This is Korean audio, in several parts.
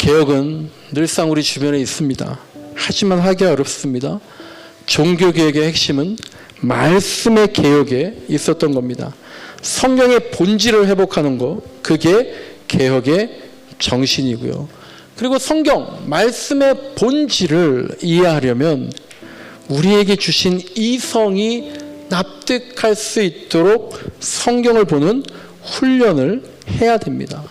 개혁은 늘상 우리 주변에 있습니다. 하지만 하기 어렵습니다. 종교개혁의 핵심은 말씀의 개혁에 있었던 겁니다. 성경의 본질을 회복하는 것, 그게 개혁의 정신이고요. 그리고 성경, 말씀의 본질을 이해하려면 우리에게 주신 이성이 납득할 수 있도록 성경을 보는 훈련을 해야 됩니다.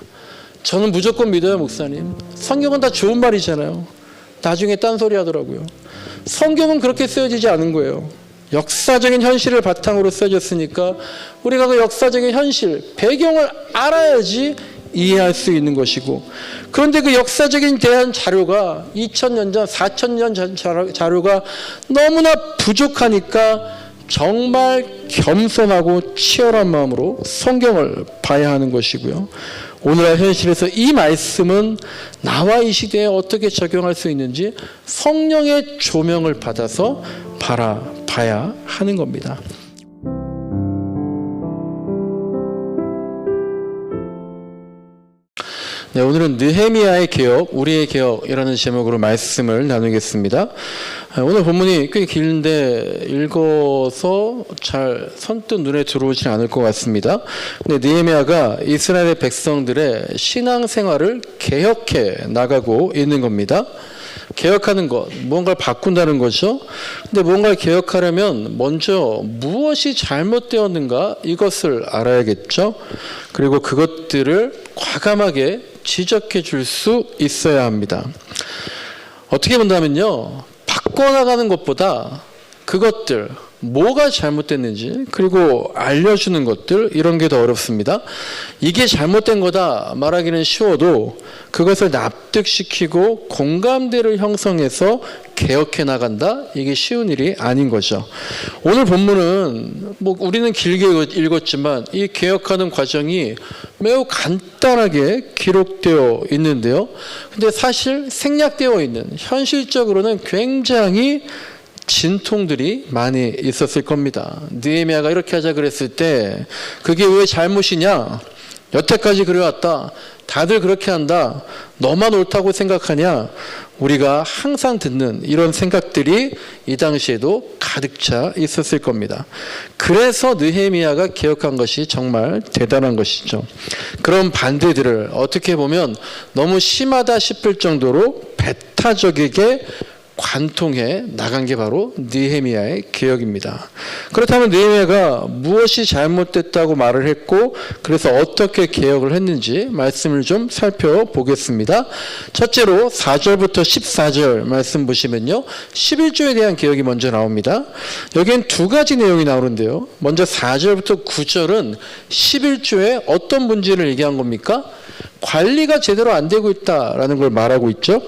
저는 무조건 믿어요, 목사님. 성경은 다 좋은 말이잖아요. 나중에 딴소리 하더라고요. 성경은 그렇게 쓰여지지 않은 거예요. 역사적인 현실을 바탕으로 쓰여졌으니까 우리가 그 역사적인 현실, 배경을 알아야지 이해할 수 있는 것이고, 그런데 그 역사적인 대한 자료가 2000년 전, 4000년 전 자료가 너무나 부족하니까 정말 겸손하고 치열한 마음으로 성경을 봐야 하는 것이고요. 오늘날 현실에서 이 말씀은 나와 이 시대에 어떻게 적용할 수 있는지 성령의 조명을 받아서 바라봐야 하는 겁니다. 네, 오늘은 느헤미야의 개혁, 우리의 개혁이라는 제목으로 말씀을 나누겠습니다. 오늘 본문이 꽤 길는데 읽어서 잘 선뜻 눈에 들어오지 않을 것 같습니다. 근데 느헤미야가 이스라엘의 백성들의 신앙생활을 개혁해 나가고 있는 겁니다. 개혁하는 것, 무언가를 바꾼다는 거죠. 근데 무언가를 개혁하려면 먼저 무엇이 잘못되었는가 이것을 알아야겠죠. 그리고 그것들을 과감하게 지적해 줄 수 있어야 합니다. 어떻게 본다면요, 바꿔나가는 것보다 그것들, 뭐가 잘못됐는지 그리고 알려주는 것들, 이런 게 더 어렵습니다. 이게 잘못된 거다 말하기는 쉬워도 그것을 납득시키고 공감대를 형성해서 개혁해 나간다, 이게 쉬운 일이 아닌 거죠. 오늘 본문은 우리는 길게 읽었지만 이 개혁하는 과정이 매우 간단하게 기록되어 있는데요. 근데 사실 생략되어 있는, 현실적으로는 굉장히 진통들이 많이 있었을 겁니다. 느헤미야가 이렇게 하자 그랬을 때 그게 왜 잘못이냐? 여태까지 그래왔다. 다들 그렇게 한다. 너만 옳다고 생각하냐? 우리가 항상 듣는 이런 생각들이 이 당시에도 가득 차 있었을 겁니다. 그래서 느헤미야가 개혁한 것이 정말 대단한 것이죠. 그런 반대들을 어떻게 보면 너무 심하다 싶을 정도로 배타적이게 관통해 나간 게 바로 느헤미야의 개혁입니다. 그렇다면 느헤미야가 무엇이 잘못됐다고 말을 했고 그래서 어떻게 개혁을 했는지 말씀을 좀 살펴보겠습니다. 첫째로 4절부터 14절 말씀 보시면요, 11조에 대한 개혁이 먼저 나옵니다. 여기엔 두 가지 내용이 나오는데요. 먼저 4절부터 9절은 11조에 어떤 문제를 얘기한 겁니까? 관리가 제대로 안 되고 있다라는 걸 말하고 있죠.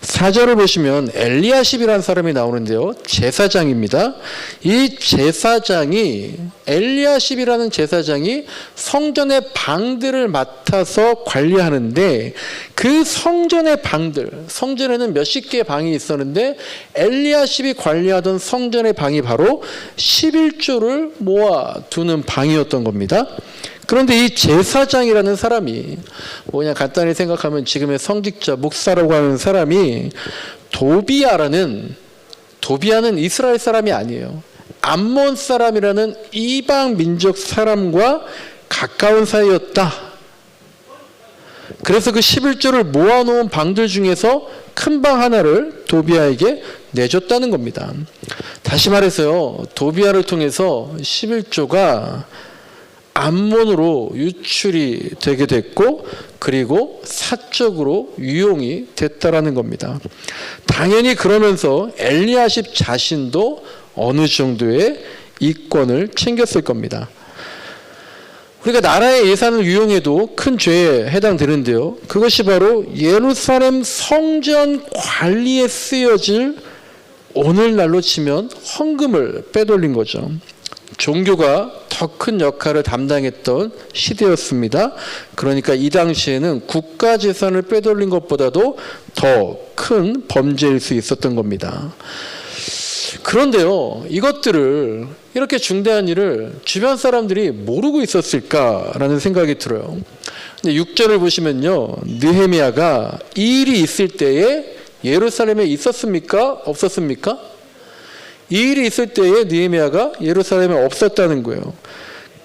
4절을 보시면 엘리야십이라는 사람이 나오는데요. 제사장입니다. 이 제사장이, 엘리야십이라는 제사장이 성전의 방들을 맡아서 관리하는데 그 성전의 방들, 성전에는 몇십 개의 방이 있었는데 엘리야십이 관리하던 성전의 방이 바로 11조를 모아두는 방이었던 겁니다. 그런데 이 제사장이라는 사람이 그냥 간단히 생각하면 지금의 성직자, 목사라고 하는 사람이 도비야는 이스라엘 사람이 아니에요. 암몬 사람이라는 이방 민족 사람과 가까운 사이였다. 그래서 그 11조를 모아놓은 방들 중에서 큰 방 하나를 도비야에게 내줬다는 겁니다. 다시 말해서요, 도비야를 통해서 11조가 암몬으로 유출이 되게 됐고 그리고 사적으로 유용이 됐다라는 겁니다. 당연히 그러면서 엘리야십 자신도 어느 정도의 이권을 챙겼을 겁니다. 우리가 나라의 예산을 유용해도 큰 죄에 해당되는데요. 그것이 바로 예루살렘 성전 관리에 쓰여질, 오늘날로 치면 헌금을 빼돌린 거죠. 종교가 더 큰 역할을 담당했던 시대였습니다. 그러니까 이 당시에는 국가 재산을 빼돌린 것보다도 더 큰 범죄일 수 있었던 겁니다. 그런데요, 이것들을, 이렇게 중대한 일을 주변 사람들이 모르고 있었을까라는 생각이 들어요. 근데 6절을 보시면요, 느헤미야가 이 일이 있을 때에 예루살렘에 있었습니까? 없었습니까? 이 일이 있을 때에 느헤미야가 예루살렘에 없었다는 거예요.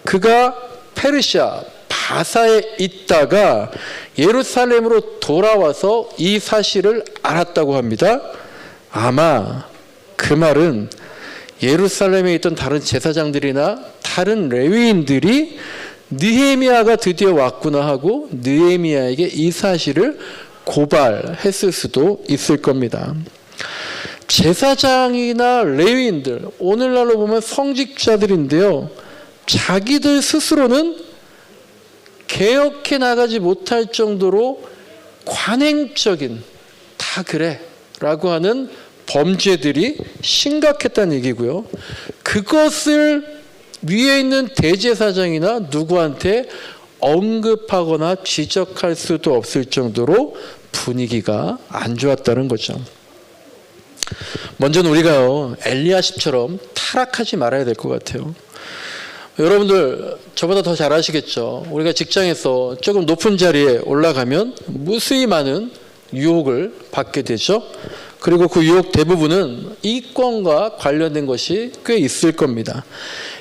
그가 페르시아 바사에 있다가 예루살렘으로 돌아와서 이 사실을 알았다고 합니다. 아마 그 말은 예루살렘에 있던 다른 제사장들이나 다른 레위인들이 느헤미야가 드디어 왔구나 하고 느헤미야에게 이 사실을 고발했을 수도 있을 겁니다. 제사장이나 레위인들, 오늘날로 보면 성직자들인데요, 자기들 스스로는 개혁해 나가지 못할 정도로 관행적인, 다 그래 라고 하는 범죄들이 심각했다는 얘기고요. 그것을 위에 있는 대제사장이나 누구한테 언급하거나 지적할 수도 없을 정도로 분위기가 안 좋았다는 거죠. 먼저는 우리가요, 엘리야십처럼 타락하지 말아야 될 것 같아요. 여러분들 저보다 더 잘 아시겠죠. 우리가 직장에서 조금 높은 자리에 올라가면 무수히 많은 유혹을 받게 되죠. 그리고 그 유혹 대부분은 이권과 관련된 것이 꽤 있을 겁니다.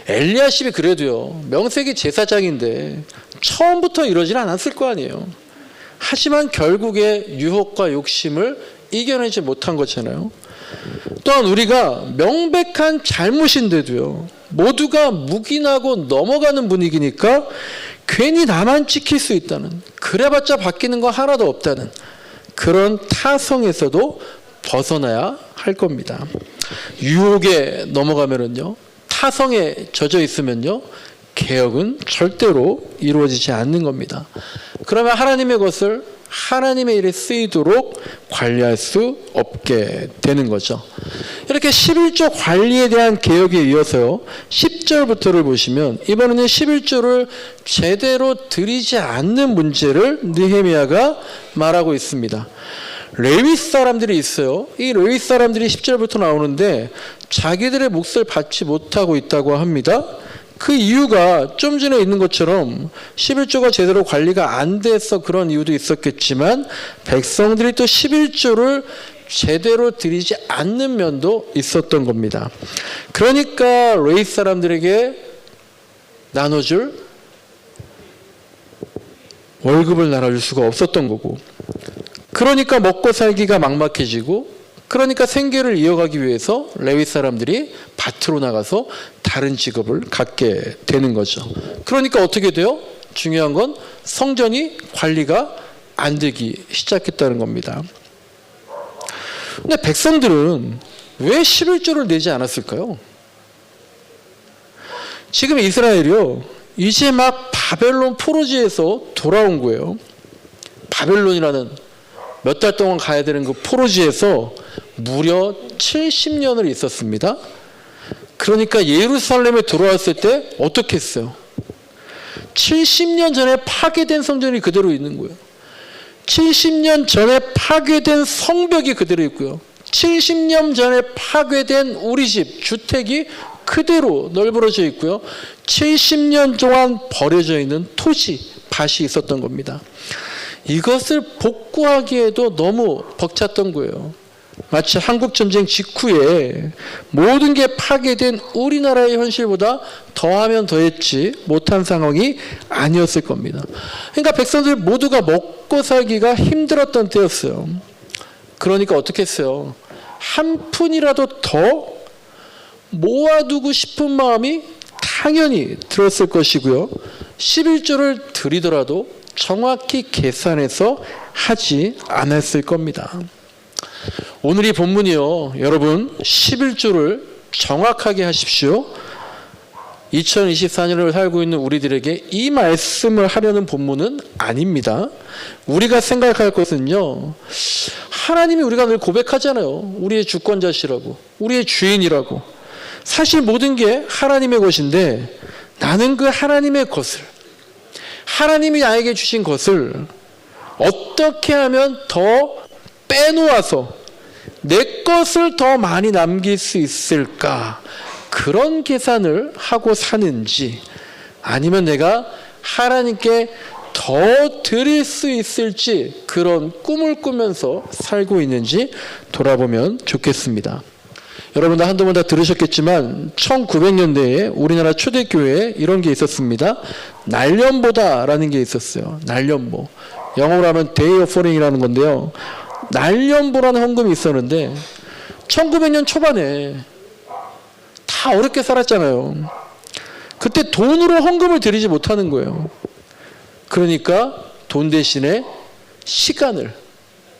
엘리야십이 그래도요, 명색이 제사장인데 처음부터 이러진 않았을 거 아니에요. 하지만 결국에 유혹과 욕심을 이겨내지 못한 거잖아요. 또한 우리가 명백한 잘못인데도요, 모두가 묵인하고 넘어가는 분위기니까 괜히 나만 찍힐 수 있다는, 그래봤자 바뀌는 거 하나도 없다는 그런 타성에서도 벗어나야 할 겁니다. 유혹에 넘어가면은요, 타성에 젖어 있으면요, 개혁은 절대로 이루어지지 않는 겁니다. 그러면 하나님의 것을 하나님의 일에 쓰이도록 관리할 수 없게 되는 거죠. 이렇게 11조 관리에 대한 개혁에 이어서요, 10절부터를 보시면 이번에는 11조를 제대로 드리지 않는 문제를 느헤미야가 말하고 있습니다. 레위 사람들이 있어요. 이 레위 사람들이 10절부터 나오는데 자기들의 몫을 받지 못하고 있다고 합니다. 그 이유가 좀 전에 있는 것처럼 11조가 제대로 관리가 안 돼서 그런 이유도 있었겠지만 백성들이 또 11조를 제대로 드리지 않는 면도 있었던 겁니다. 그러니까 레위 사람들에게 나눠줄 월급을 나눠줄 수가 없었던 거고, 그러니까 먹고 살기가 막막해지고, 그러니까 생계를 이어가기 위해서 레위 사람들이 밭으로 나가서 다른 직업을 갖게 되는 거죠. 그러니까 어떻게 돼요? 중요한 건 성전이 관리가 안 되기 시작했다는 겁니다. 근데 백성들은 왜 11조를 내지 않았을까요? 지금 이스라엘이요, 이제 막 바벨론 포로지에서 돌아온 거예요. 바벨론이라는 몇 달 동안 가야 되는 그 포로지에서 무려 70년을 있었습니다. 그러니까 예루살렘에 돌아왔을 때 어떻게 했어요? 70년 전에 파괴된 성전이 그대로 있는 거예요. 70년 전에 파괴된 성벽이 그대로 있고요. 70년 전에 파괴된 우리 집, 주택이 그대로 널브러져 있고요. 70년 동안 버려져 있는 토지, 밭이 있었던 겁니다. 이것을 복구하기에도 너무 벅찼던 거예요. 마치 한국전쟁 직후에 모든 게 파괴된 우리나라의 현실보다 더하면 더했지 못한 상황이 아니었을 겁니다. 그러니까 백성들 모두가 먹고 살기가 힘들었던 때였어요. 그러니까 어떻게 했어요? 한 푼이라도 더 모아두고 싶은 마음이 당연히 들었을 것이고요. 11조를 드리더라도 정확히 계산해서 하지 않았을 겁니다. 오늘 이 본문이요, 여러분 11조를 정확하게 하십시오. 2024년을 살고 있는 우리들에게 이 말씀을 하려는 본문은 아닙니다. 우리가 생각할 것은요, 하나님이 우리가 늘 고백하잖아요. 우리의 주권자시라고, 우리의 주인이라고. 사실 모든 게 하나님의 것인데 나는 그 하나님의 것을, 하나님이 나에게 주신 것을 어떻게 하면 더 빼놓아서 내 것을 더 많이 남길 수 있을까, 그런 계산을 하고 사는지, 아니면 내가 하나님께 더 드릴 수 있을지 그런 꿈을 꾸면서 살고 있는지 돌아보면 좋겠습니다. 여러분들 한두 번 다 들으셨겠지만 1900년대에 우리나라 초대교회에 이런 게 있었습니다. 날연보다라는 게 있었어요. 날연보. 영어로 하면 Day Offering이라는 건데요. 날연보라는 헌금이 있었는데 1900년 초반에 다 어렵게 살았잖아요. 그때 돈으로 헌금을 드리지 못하는 거예요. 그러니까 돈 대신에 시간을,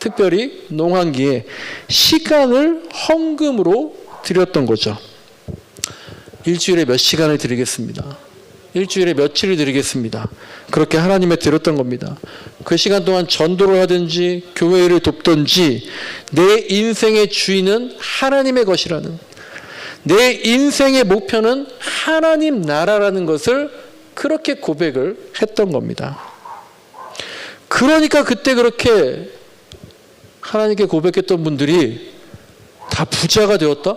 특별히 농한기에 시간을 헌금으로 드렸던 거죠. 일주일에 몇 시간을 드리겠습니다. 일주일에 며칠을 드리겠습니다. 그렇게 하나님에 드렸던 겁니다. 그 시간 동안 전도를 하든지 교회를 돕든지 내 인생의 주인은 하나님의 것이라는, 내 인생의 목표는 하나님 나라라는 것을 그렇게 고백을 했던 겁니다. 그러니까 그때 그렇게 하나님께 고백했던 분들이 다 부자가 되었다?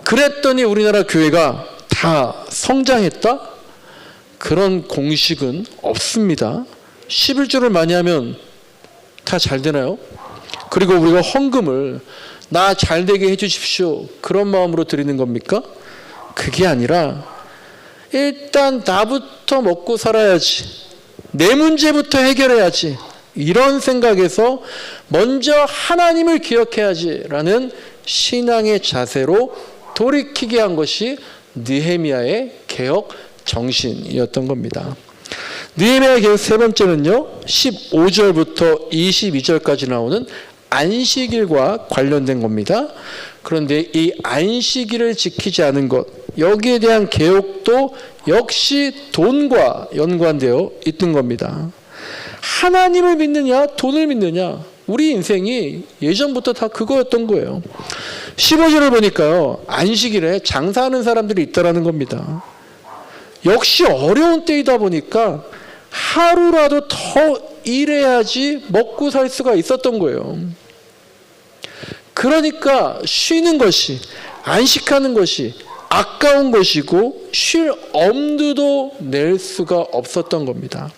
그랬더니 우리나라 교회가 다 성장했다? 그런 공식은 없습니다. 11조를 많이 하면 다 잘 되나요? 그리고 우리가 헌금을 나 잘되게 해주십시오, 그런 마음으로 드리는 겁니까? 그게 아니라 일단 나부터 먹고 살아야지, 내 문제부터 해결해야지, 이런 생각에서 먼저 하나님을 기억해야지라는 신앙의 자세로 돌이키게 한 것이 느헤미야의 개혁 정신이었던 겁니다. 느헤미야의 개혁 세 번째는요, 15절부터 22절까지 나오는 안식일과 관련된 겁니다. 그런데 이 안식일을 지키지 않은 것, 여기에 대한 개혁도 역시 돈과 연관되어 있던 겁니다. 하나님을 믿느냐 돈을 믿느냐, 우리 인생이 예전부터 다 그거였던 거예요. 15절을 보니까요, 안식일에 장사하는 사람들이 있다라는 겁니다. 역시 어려운 때이다 보니까 하루라도 더 일해야지 먹고 살 수가 있었던 거예요. 그러니까 쉬는 것이, 안식하는 것이 아까운 것이고 쉴 엄두도 낼 수가 없었던 겁니다.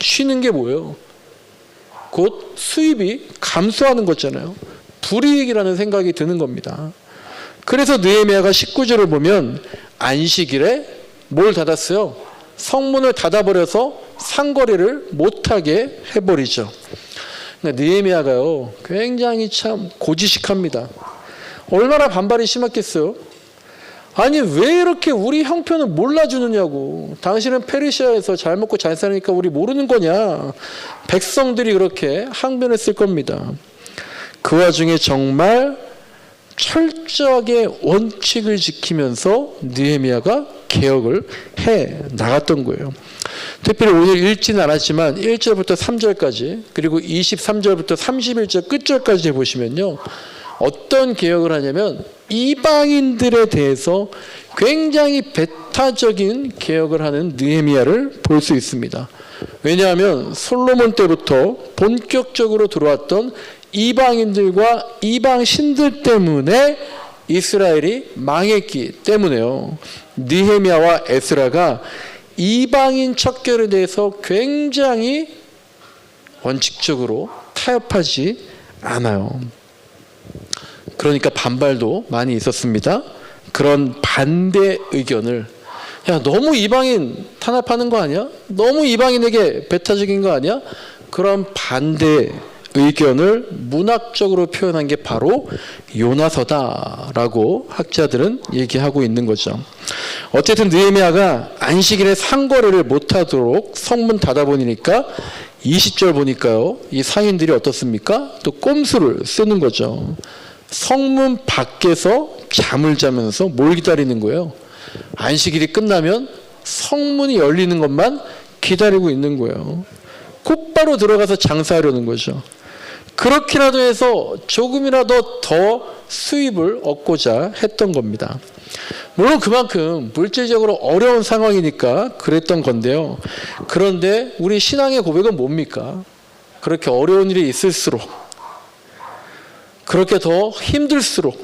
쉬는 게 뭐예요? 곧 수입이 감소하는 거잖아요. 불이익이라는 생각이 드는 겁니다. 그래서 느헤미야가 19절을 보면 안식일에 뭘 닫았어요? 성문을 닫아버려서 상거래를 못하게 해버리죠. 느헤미야가요, 굉장히 참 고지식합니다. 얼마나 반발이 심했겠어요? 아니 왜 이렇게 우리 형편을 몰라주느냐고. 당신은 페르시아에서 잘 먹고 잘 사니까 우리 모르는 거냐. 백성들이 그렇게 항변했을 겁니다. 그 와중에 정말 철저하게 원칙을 지키면서 느헤미야가 개혁을 해 나갔던 거예요. 특별히 오늘 읽지는 않았지만 1절부터 3절까지, 그리고 23절부터 31절 끝절까지 보시면요, 어떤 개혁을 하냐면 이방인들에 대해서 굉장히 배타적인 개혁을 하는 느헤미야를 볼 수 있습니다. 왜냐하면 솔로몬 때부터 본격적으로 들어왔던 이방인들과 이방신들 때문에 이스라엘이 망했기 때문에요. 느헤미야와 에스라가 이방인 척결에 대해서 굉장히 원칙적으로 타협하지 않아요. 그러니까 반발도 많이 있었습니다. 그런 반대 의견을, 야 너무 이방인 탄압하는 거 아니야? 너무 이방인에게 배타적인 거 아니야? 그런 반대 의견을 문학적으로 표현한 게 바로 요나서다라고 학자들은 얘기하고 있는 거죠. 어쨌든 느헤미야가 안식일에 상거래를 못하도록 성문 닫아버리니까 20절 보니까요, 이 상인들이 어떻습니까? 또 꼼수를 쓰는 거죠. 성문 밖에서 잠을 자면서 뭘 기다리는 거예요? 안식일이 끝나면 성문이 열리는 것만 기다리고 있는 거예요. 곧바로 들어가서 장사하려는 거죠. 그렇게라도 해서 조금이라도 더 수입을 얻고자 했던 겁니다. 물론 그만큼 물질적으로 어려운 상황이니까 그랬던 건데요. 그런데 우리 신앙의 고백은 뭡니까? 그렇게 어려운 일이 있을수록, 그렇게 더 힘들수록,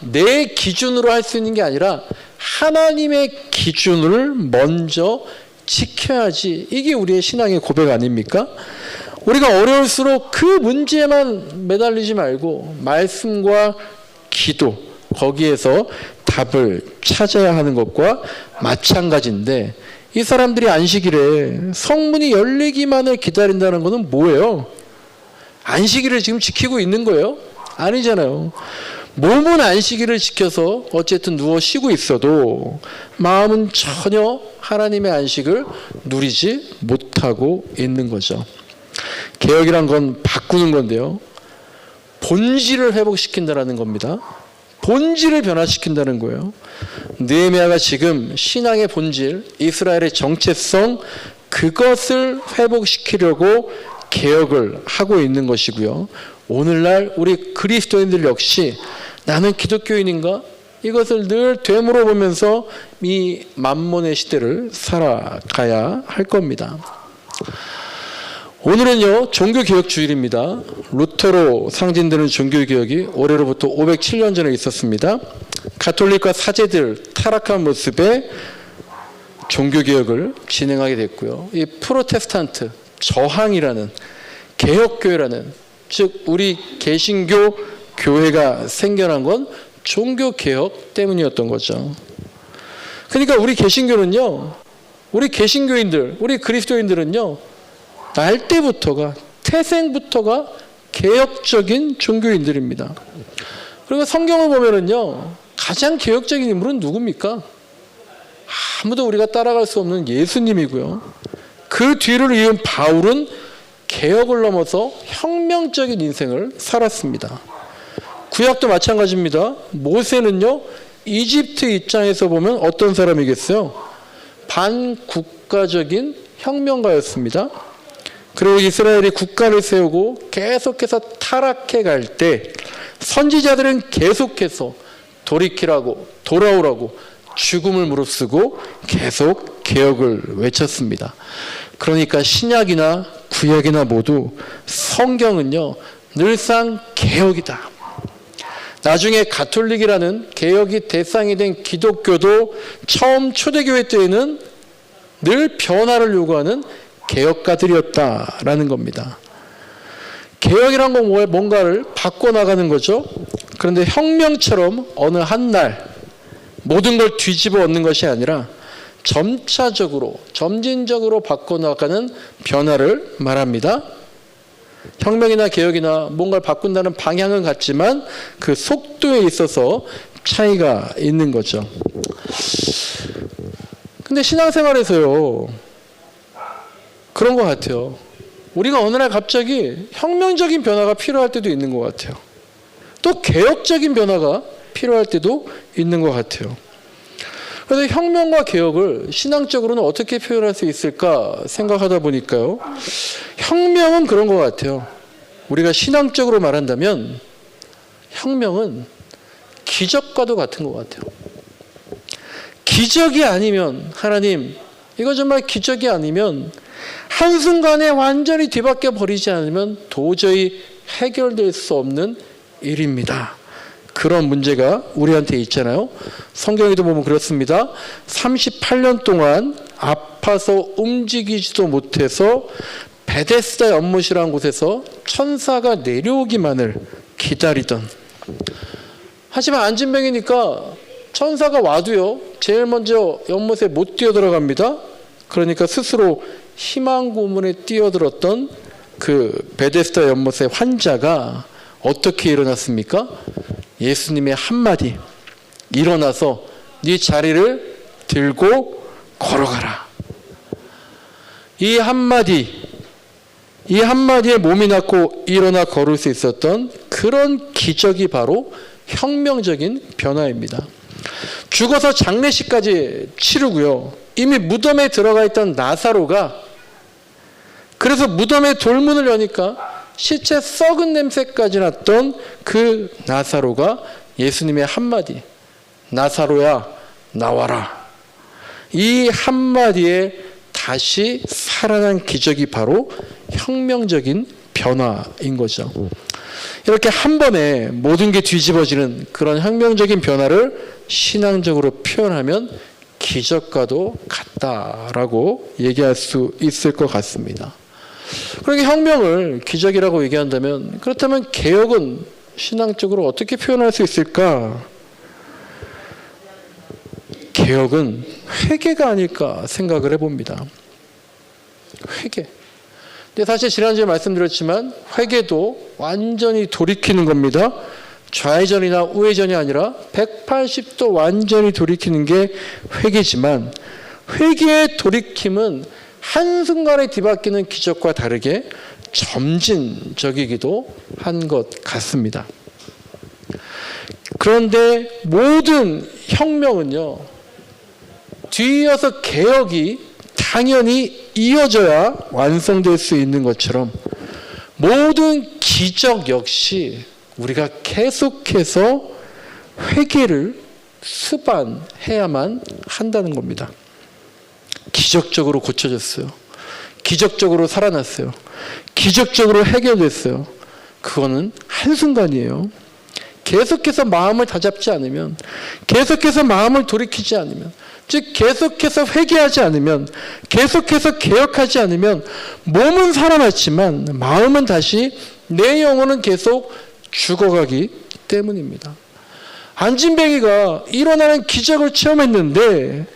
내 기준으로 할 수 있는 게 아니라 하나님의 기준을 먼저 지켜야지. 이게 우리의 신앙의 고백 아닙니까? 우리가 어려울수록 그 문제만 매달리지 말고 말씀과 기도, 거기에서 답을 찾아야 하는 것과 마찬가지인데, 이 사람들이 안식일에 성문이 열리기만을 기다린다는 것은 뭐예요? 안식일을 지금 지키고 있는 거예요? 아니잖아요. 몸은 안식일을 지켜서 어쨌든 누워 쉬고 있어도 마음은 전혀 하나님의 안식을 누리지 못하고 있는 거죠. 개혁이란 건 바꾸는 건데요, 본질을 회복시킨다는 겁니다. 본질을 변화시킨다는 거예요. 느헤미야가 지금 신앙의 본질, 이스라엘의 정체성, 그것을 회복시키려고 개혁을 하고 있는 것이고요. 오늘날 우리 그리스도인들 역시 나는 기독교인인가? 이것을 늘 되물어보면서 이 만몬의 시대를 살아가야 할 겁니다. 오늘은요, 종교개혁 주일입니다. 루터로 상징되는 종교개혁이 올해로부터 507년 전에 있었습니다. 가톨릭과 사제들 타락한 모습의 종교개혁을 진행하게 됐고요. 이 프로테스탄트, 저항이라는, 개혁교회라는, 즉 우리 개신교 교회가 생겨난 건 종교개혁 때문이었던 거죠. 그러니까 우리 개신교는요, 우리 개신교인들, 우리 그리스도인들은요, 날 때부터가, 태생부터가 개혁적인 종교인들입니다. 그리고 성경을 보면은요, 가장 개혁적인 인물은 누굽니까? 아무도 우리가 따라갈 수 없는 예수님이고요. 그 뒤를 이은 바울은 개혁을 넘어서 혁명적인 인생을 살았습니다. 구약도 마찬가지입니다. 모세는요, 이집트 입장에서 보면 어떤 사람이겠어요? 반국가적인 혁명가였습니다. 그리고 이스라엘이 국가를 세우고 계속해서 타락해 갈 때 선지자들은 계속해서 돌이키라고, 돌아오라고 죽음을 무릅쓰고 계속 개혁을 외쳤습니다. 그러니까 신약이나 구약이나 모두 성경은요, 늘상 개혁이다. 나중에 가톨릭이라는 개혁이 대상이 된 기독교도 처음 초대교회 때에는 늘 변화를 요구하는 개혁가들이었다라는 겁니다. 개혁이란 건 뭔가를 바꿔나가는 거죠. 그런데 혁명처럼 어느 한날 모든 걸 뒤집어 엎는 것이 아니라 점차적으로, 점진적으로 바꿔나가는 변화를 말합니다. 혁명이나 개혁이나 뭔가를 바꾼다는 방향은 같지만 그 속도에 있어서 차이가 있는 거죠. 근데 신앙생활에서요, 그런 것 같아요. 우리가 어느 날 갑자기 혁명적인 변화가 필요할 때도 있는 것 같아요. 또 개혁적인 변화가 필요할 때도 있는 것 같아요. 그래서 혁명과 개혁을 신앙적으로는 어떻게 표현할 수 있을까 생각하다 보니까요, 혁명은 그런 것 같아요. 우리가 신앙적으로 말한다면 혁명은 기적과도 같은 것 같아요. 기적이 아니면, 하나님, 이거 정말 기적이 아니면 한순간에 완전히 뒤바뀌어 버리지 않으면 도저히 해결될 수 없는 일입니다. 그런 문제가 우리한테 있잖아요. 성경에도 보면 그렇습니다. 38년 동안 아파서 움직이지도 못해서 베데스다 연못이라는 곳에서 천사가 내려오기만을 기다리던, 하지만 안진병이니까 천사가 와도요, 제일 먼저 연못에 못 뛰어들어갑니다. 그러니까 스스로 희망 고문에 뛰어들었던 그 베데스다 연못의 환자가 어떻게 일어났습니까? 예수님의 한마디, 일어나서 네 자리를 들고 걸어가라. 이 한마디에 몸이 낫고 일어나 걸을 수 있었던 그런 기적이 바로 혁명적인 변화입니다. 죽어서 장례식까지 치르고요, 이미 무덤에 들어가 있던 나사로가, 그래서 무덤의 돌문을 여니까 시체 썩은 냄새까지 났던 그 나사로가 예수님의 한마디, 나사로야 나와라, 이 한마디에 다시 살아난 기적이 바로 혁명적인 변화인 거죠. 이렇게 한 번에 모든 게 뒤집어지는 그런 혁명적인 변화를 신앙적으로 표현하면 기적과도 같다라고 얘기할 수 있을 것 같습니다. 그러니까 혁명을 기적이라고 얘기한다면, 그렇다면 개혁은 신앙적으로 어떻게 표현할 수 있을까? 개혁은 회개가 아닐까 생각을 해봅니다. 회개. 근데 사실 지난주에 말씀드렸지만 회개도 완전히 돌이키는 겁니다. 좌회전이나 우회전이 아니라 180도 완전히 돌이키는 게 회개지만, 회개의 돌이킴은 한순간에 뒤바뀌는 기적과 다르게 점진적이기도 한 것 같습니다. 그런데 모든 혁명은요, 뒤이어서 개혁이 당연히 이어져야 완성될 수 있는 것처럼 모든 기적 역시 우리가 계속해서 회개를 수반해야만 한다는 겁니다. 기적적으로 고쳐졌어요. 기적적으로 살아났어요. 기적적으로 해결됐어요. 그거는 한순간이에요. 계속해서 마음을 다잡지 않으면, 계속해서 마음을 돌이키지 않으면, 즉 계속해서 회개하지 않으면, 계속해서 개혁하지 않으면 몸은 살아났지만 마음은 다시, 내 영혼은 계속 죽어가기 때문입니다. 안진뱅이가 일어나는 기적을 체험했는데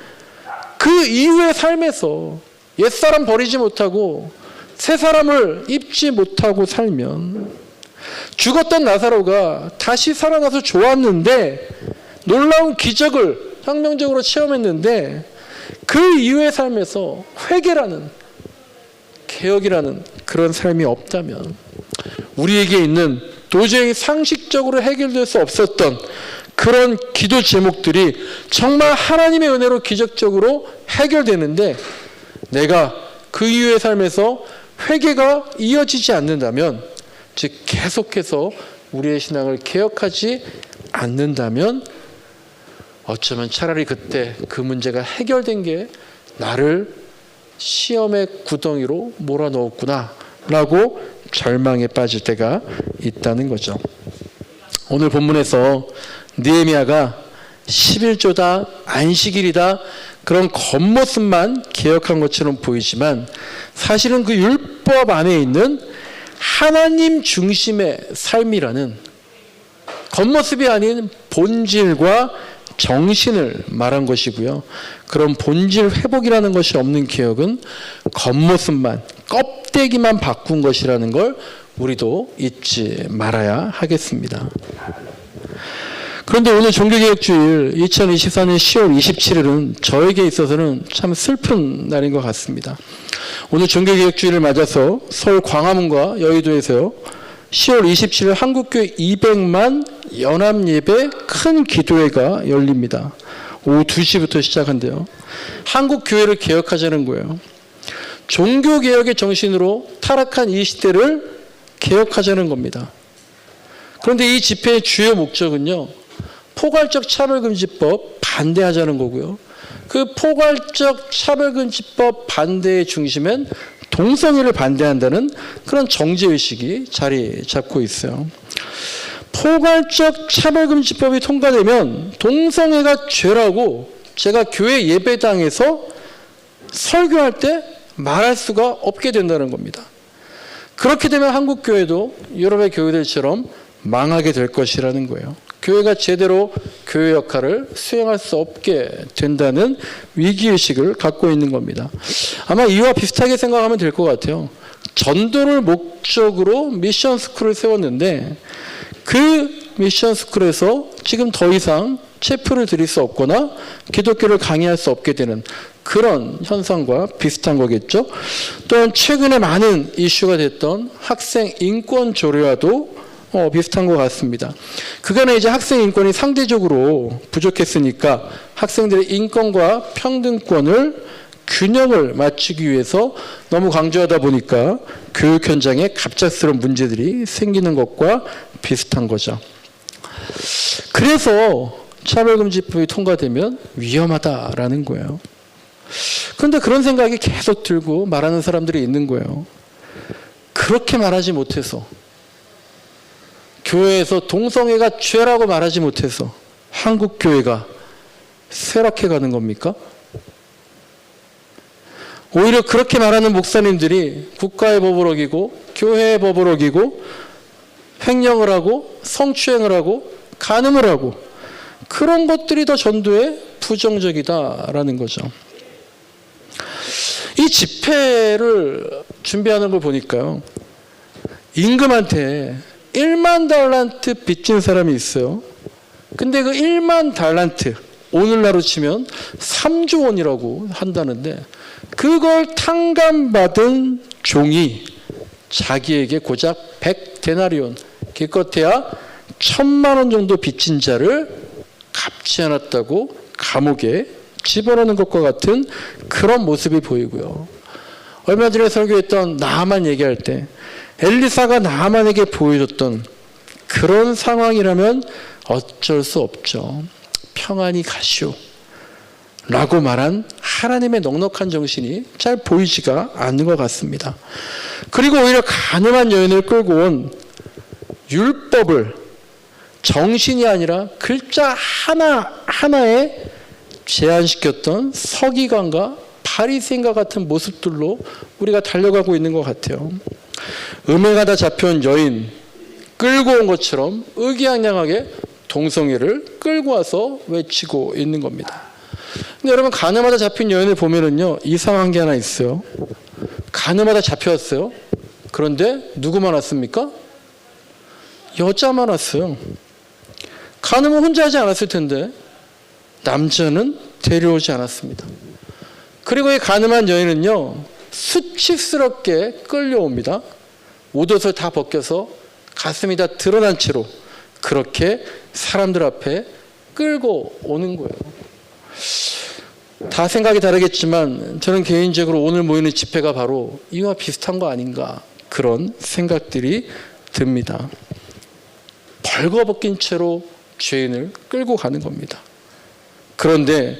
그 이후의 삶에서 옛사람 버리지 못하고 새 사람을 입지 못하고 살면, 죽었던 나사로가 다시 살아나서 좋았는데 놀라운 기적을 혁명적으로 체험했는데 그 이후의 삶에서 회개라는, 개혁이라는 그런 삶이 없다면 우리에게 있는 도저히 상식적으로 해결될 수 없었던 그런 기도 제목들이 정말 하나님의 은혜로 기적적으로 해결되는데, 내가 그 이후의 삶에서 회개가 이어지지 않는다면, 즉 계속해서 우리의 신앙을 개혁하지 않는다면, 어쩌면 차라리 그때 그 문제가 해결된 게 나를 시험의 구덩이로 몰아넣었구나 라고 절망에 빠질 때가 있다는 거죠. 오늘 본문에서 느헤미야가 11조다, 안식일이다, 그런 겉모습만 개혁한 것처럼 보이지만 사실은 그 율법 안에 있는 하나님 중심의 삶이라는, 겉모습이 아닌 본질과 정신을 말한 것이고요. 그런 본질 회복이라는 것이 없는 개혁은 겉모습만, 껍데기만 바꾼 것이라는 걸 우리도 잊지 말아야 하겠습니다. 그런데 오늘 종교개혁주일 2024년 10월 27일은 저에게 있어서는 참 슬픈 날인 것 같습니다. 오늘 종교개혁주일을 맞아서 서울 광화문과 여의도에서요, 10월 27일 한국교회 200만 연합예배 큰 기도회가 열립니다. 오후 2시부터 시작한대요. 한국교회를 개혁하자는 거예요. 종교개혁의 정신으로 타락한 이 시대를 개혁하자는 겁니다. 그런데 이 집회의 주요 목적은요, 포괄적 차별금지법 반대하자는 거고요. 그 포괄적 차별금지법 반대의 중심엔 동성애를 반대한다는 그런 정제의식이 자리 잡고 있어요. 포괄적 차별금지법이 통과되면 동성애가 죄라고 제가 교회 예배당에서 설교할 때 말할 수가 없게 된다는 겁니다. 그렇게 되면 한국교회도 유럽의 교회들처럼 망하게 될 것이라는 거예요. 교회가 제대로 교회 역할을 수행할 수 없게 된다는 위기의식을 갖고 있는 겁니다. 아마 이와 비슷하게 생각하면 될 것 같아요. 전도를 목적으로 미션스쿨을 세웠는데 그 미션스쿨에서 지금 더 이상 체프를 드릴 수 없거나 기독교를 강의할 수 없게 되는 그런 현상과 비슷한 거겠죠. 또한 최근에 많은 이슈가 됐던 학생 인권 조례와도 비슷한 것 같습니다. 그간에 이제 학생 인권이 상대적으로 부족했으니까 학생들의 인권과 평등권을 균형을 맞추기 위해서 너무 강조하다 보니까 교육 현장에 갑작스러운 문제들이 생기는 것과 비슷한 거죠. 그래서 차별금지법이 통과되면 위험하다라는 거예요. 그런데 그런 생각이 계속 들고 말하는 사람들이 있는 거예요. 그렇게 말하지 못해서, 교회에서 동성애가 죄라고 말하지 못해서 한국교회가 쇠락해 가는 겁니까? 오히려 그렇게 말하는 목사님들이 국가의 법을 어기고 교회의 법을 어기고 횡령을 하고 성추행을 하고 간음을 하고 그런 것들이 더 전도에 부정적이다라는 거죠. 이 집회를 준비하는 걸 보니까요. 임금한테 1만 달란트 빚진 사람이 있어요. 근데 그 1만 달란트 오늘날로 치면 3조 원이라고 한다는데 그걸 탕감받은 종이 자기에게 고작 100데나리온 기껏해야 1,000만 원 정도 빚진 자를 갚지 않았다고 감옥에 집어넣는 것과 같은 그런 모습이 보이고요. 얼마 전에 설교했던 나아만 얘기할 때 엘리사가 나아만에게 보여줬던 그런 상황이라면 어쩔 수 없죠. 평안히 가시오 라고 말한 하나님의 넉넉한 정신이 잘 보이지가 않는 것 같습니다. 그리고 오히려 가늠한 여인을 끌고 온 율법을 정신이 아니라 글자 하나하나에 제한시켰던 서기관과 바리새인과 같은 모습들로 우리가 달려가고 있는 것 같아요. 음행하다 잡혀온 여인 끌고 온 것처럼 의기양양하게 동성애를 끌고 와서 외치고 있는 겁니다. 근데 여러분 간음하다 잡힌 여인을 보면은요 이상한 게 하나 있어요. 간음하다 잡혀왔어요. 그런데 누구만 왔습니까? 여자만 왔어요. 간음은 혼자 하지 않았을 텐데 남자는 데려오지 않았습니다. 그리고 이 간음한 여인은요 수치스럽게 끌려옵니다. 옷옷을 다 벗겨서 가슴이 다 드러난 채로 그렇게 사람들 앞에 끌고 오는 거예요. 다 생각이 다르겠지만 저는 개인적으로 오늘 모이는 집회가 바로 이와 비슷한 거 아닌가 그런 생각들이 듭니다. 벌거벗긴 채로 죄인을 끌고 가는 겁니다. 그런데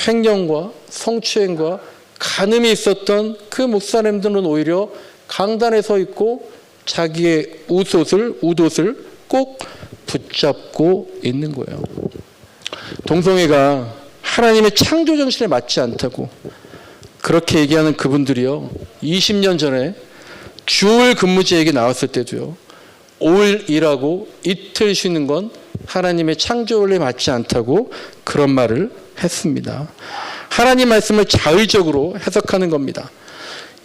횡령과 성추행과 간음이 있었던 그 목사님들은 오히려 강단에 서 있고 자기의 웃옷을 꼭 붙잡고 있는 거예요. 동성애가 하나님의 창조 정신에 맞지 않다고 그렇게 얘기하는 그분들이요. 20년 전에 주일 근무제 얘기 나왔을 때도요. 5일 일하고 이틀 쉬는 건 하나님의 창조 원리에 맞지 않다고 그런 말을 했습니다. 하나님 말씀을 자의적으로 해석하는 겁니다.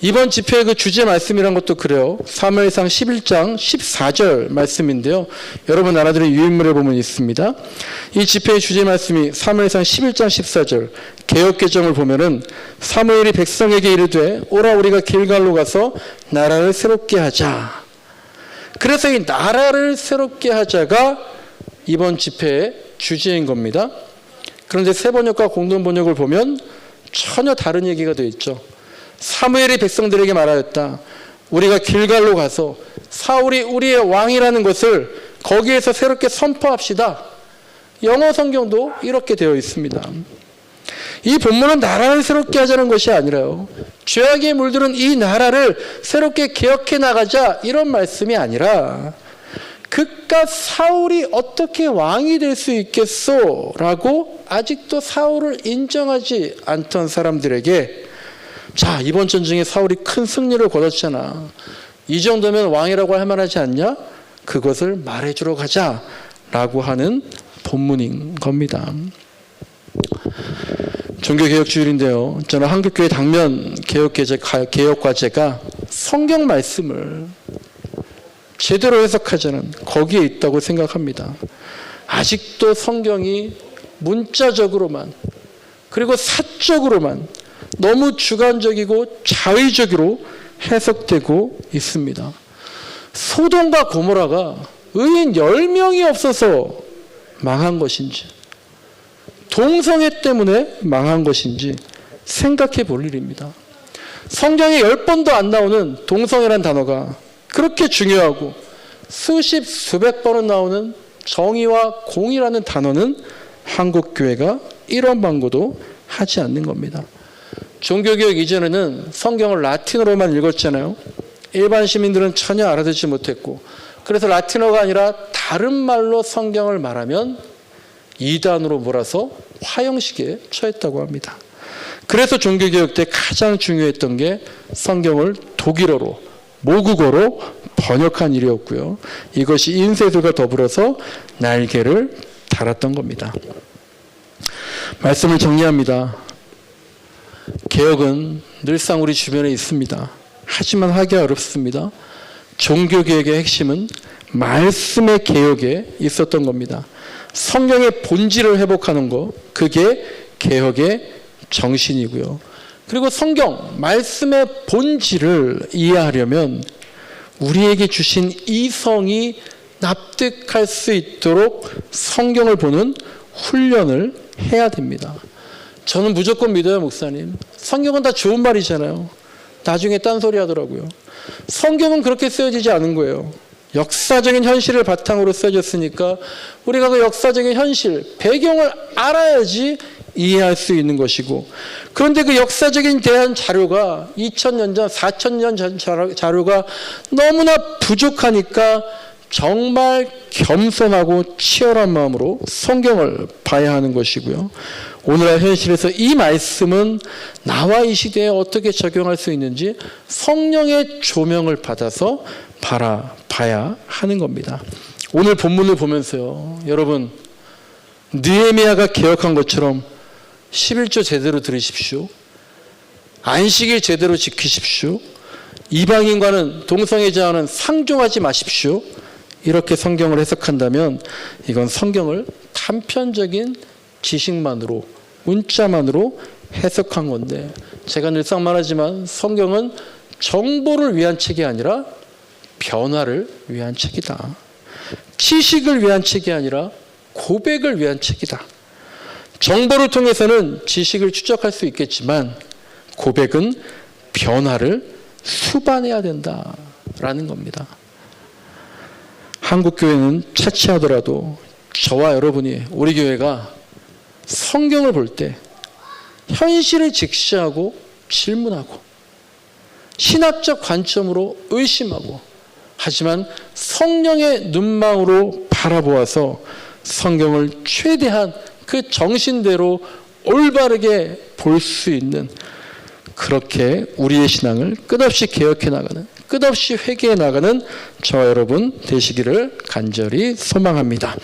이번 집회의 그 주제 말씀이란 것도 그래요. 사무엘상 11장 14절 말씀인데요. 여러분 알아들은 유인물에 보면 있습니다. 이 집회의 주제 말씀이 사무엘상 11장 14절 개역개정을 보면은 사무엘이 백성에게 이르되 오라 우리가 길갈로 가서 나라를 새롭게 하자. 그래서 이 나라를 새롭게 하자가 이번 집회의 주제인 겁니다. 그런데 세번역과 공동번역을 보면 전혀 다른 얘기가 되어 있죠. 사무엘이 백성들에게 말하였다. 우리가 길갈로 가서 사울이 우리의 왕이라는 것을 거기에서 새롭게 선포합시다. 영어 성경도 이렇게 되어 있습니다. 이 본문은 나라를 새롭게 하자는 것이 아니라요. 죄악에 물들은 이 나라를 새롭게 개혁해 나가자 이런 말씀이 아니라 그깟 사울이 어떻게 왕이 될 수 있겠소? 라고 아직도 사울을 인정하지 않던 사람들에게 자 이번 전쟁에 사울이 큰 승리를 거뒀잖아. 이 정도면 왕이라고 할 만하지 않냐? 그것을 말해주러 가자라고 하는 본문인 겁니다. 종교개혁주일인데요. 저는 한국교회 당면 개혁과제가 성경 말씀을 제대로 해석하자는 거기에 있다고 생각합니다. 아직도 성경이 문자적으로만 그리고 사적으로만 너무 주관적이고 자의적으로 해석되고 있습니다. 소돔과 고모라가 의인 10명이 없어서 망한 것인지 동성애 때문에 망한 것인지 생각해 볼 일입니다. 성경에 10번도 안 나오는 동성애란 단어가 그렇게 중요하고 수십 수백 번은 나오는 정의와 공의라는 단어는 한국교회가 이런 방구도 하지 않는 겁니다. 종교개혁 이전에는 성경을 라틴어로만 읽었잖아요. 일반 시민들은 전혀 알아듣지 못했고 그래서 라틴어가 아니라 다른 말로 성경을 말하면 이단으로 몰아서 화형식에 처했다고 합니다. 그래서 종교개혁 때 가장 중요했던 게 성경을 독일어로, 모국어로 번역한 일이었고요. 이것이 인쇄술과 더불어서 날개를 달았던 겁니다. 말씀을 정리합니다. 개혁은 늘상 우리 주변에 있습니다. 하지만 하기가 어렵습니다. 종교개혁의 핵심은 말씀의 개혁에 있었던 겁니다. 성경의 본질을 회복하는 것, 그게 개혁의 정신이고요. 그리고 성경, 말씀의 본질을 이해하려면 우리에게 주신 이성이 납득할 수 있도록 성경을 보는 훈련을 해야 됩니다. 저는 무조건 믿어요, 목사님. 성경은 다 좋은 말이잖아요. 나중에 딴소리 하더라고요. 성경은 그렇게 쓰여지지 않은 거예요. 역사적인 현실을 바탕으로 쓰여졌으니까 우리가 그 역사적인 현실, 배경을 알아야지 이해할 수 있는 것이고, 그런데 그 역사적인 대한 자료가 2000년 전, 4000년 전 자료가 너무나 부족하니까 정말 겸손하고 치열한 마음으로 성경을 봐야 하는 것이고요. 오늘날 현실에서 이 말씀은 나와 이 시대에 어떻게 적용할 수 있는지 성령의 조명을 받아서 바라봐야 하는 겁니다. 오늘 본문을 보면서요, 여러분, 느헤미야가 개혁한 것처럼 11조 제대로 들으십시오. 안식일 제대로 지키십시오. 이방인과는 동성애자와는 상종하지 마십시오. 이렇게 성경을 해석한다면 이건 성경을 단편적인 지식만으로, 문자만으로 해석한 건데, 제가 늘상 말하지만 성경은 정보를 위한 책이 아니라 변화를 위한 책이다. 지식을 위한 책이 아니라 고백을 위한 책이다. 정보를 통해서는 지식을 추적할 수 있겠지만 고백은 변화를 수반해야 된다라는 겁니다. 한국교회는 차치하더라도 저와 여러분이, 우리 교회가 성경을 볼 때 현실을 직시하고 질문하고 신학적 관점으로 의심하고, 하지만 성령의 눈망으로 바라보아서 성경을 최대한 그 정신대로 올바르게 볼 수 있는, 그렇게 우리의 신앙을 끝없이 개혁해 나가는, 끝없이 회개해 나가는 저와 여러분 되시기를 간절히 소망합니다.